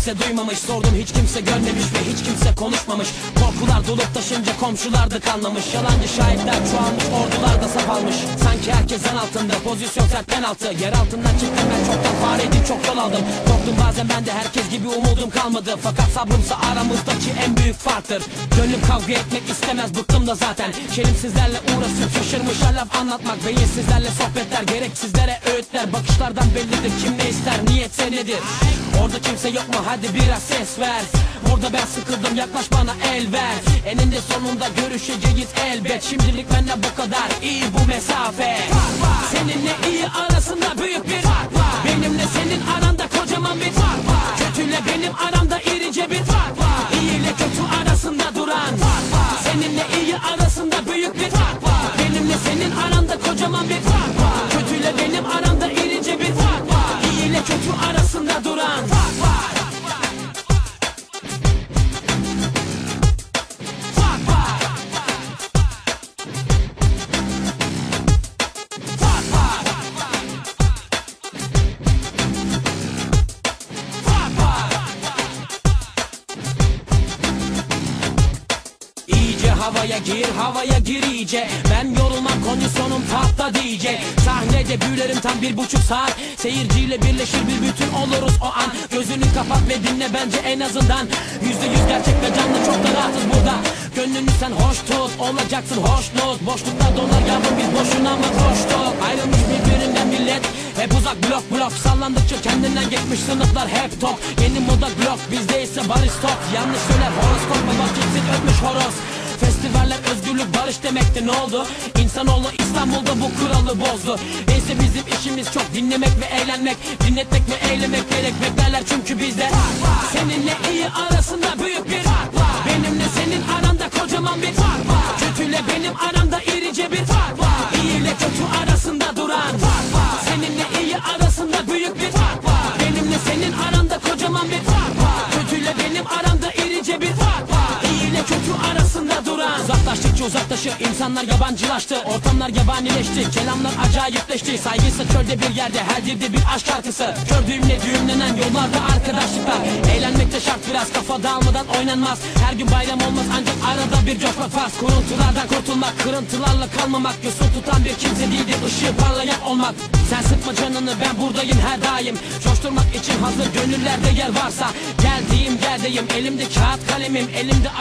kimse duymamış. Sordum hiç kimse görmemiş ve hiç kimse konuşmamış. Korkular dolup taşınca komşular da kanlamış. Yalancı şahitler çoğalmış, ordular da saf almış. Sanki herkes zan altında, pozisyon sert penaltı. Yer altından çıktım ben çoktan, fareydim çok yol aldım. Korktum bazen ben de, herkes gibi umudum kalmadı. Fakat sabrımsa aramızdaki en büyük farktır. Gönlüm kavga etmek istemez, bıktım da zaten. Şerimsizlerle uğraşıp şaşırmış laf anlatmak. Beyinsizlerle sohbetler, gereksizlere öğütler. Bakışlardan bellidir kim ne ister, niyetse nedir. Orada kimse yok mu, hadi biraz ses ver. Burada ben sıkıldım, yaklaş bana el ver. Eninde sonunda görüşeceğiz elbet. Şimdilik bende bu kadar, iyi bu mesafe. Seninle iyi arasında büyük bir fark var. Benimle senin aranda kocaman bir fark var. Kötüyle benim aramda irice bir fark var. İyi ile kötü arasında duran fark var. Seninle iyi arasında büyük bir fark var. Benimle senin aranda kocaman bir fark var. Kötüyle benim aramda irice bir fark var. İyi ile kötü arasında duran fark var. Havaya gir iyice. Ben yorulmam, kondisyonum tahta diyecek. Sahnede büyülerim tam 1,5 saat. Seyirciyle birleşir bir bütün oluruz o an. Gözünü kapat ve dinle bence en azından. %100 gerçek ve canlı, çok da rahatız burada. Gönlünü sen hoş tut, olacaksın hoşnut. Boşlukta dolar yavrum, biz boşuna mı koştuk? Ayrılmış birbirinden millet, hep uzak blok. Sallandıkça kendinden geçmiş sınıflar hep top. Yeni moda blok, bizde ise barış top. Yanlış söyler horoskop, baba gitsin öpmüş horoz. Festivaller özgürlük barış demekti, ne oldu? İnsanoğlu İstanbul'da bu kuralı bozdu. Neyse bizim işimiz çok, dinlemek ve eğlenmek. Dinletmek ve eylemek gerek, beklerler çünkü bizde seninle iyi arasında büyük bir fark var. Benimle senin aranda kocaman bir fark var. Kötüyle benim aramda irice bir fark var. İyi ile kötü arasında duran fark var. Seninle iyi arasında büyük bir fark var. Benimle senin aranda kocaman bir fark var. Kötüyle benim aramda irice bir fark var. İyi ile kötü arasında duran. Uzaklaştıkça uzaklaşır, insanlar yabancılaştı. Ortamlar yabanileşti, kelamlar acayipleşti. Saygıysa çölde bir yerde, her dilde bir aşk şarkısı. Kör düğümle düğümlenen yollarda arkadaşlıklar. Eğlenmek de şart, biraz kafa dağılmadan oynanmaz. Her gün bayram olmaz, ancak arada bir coşmak farz. Kuruntulardan kurtulmak, kırıntılarla kalmamak. Yosun tutan bir kimse değildir, ışığı parlayan olmak. Sen sıkma canını, ben buradayım her daim. Coşturmak için hazır gönüllerde yer varsa. Geldiğim yerdeyim, elimde kağıt kalemim, elimde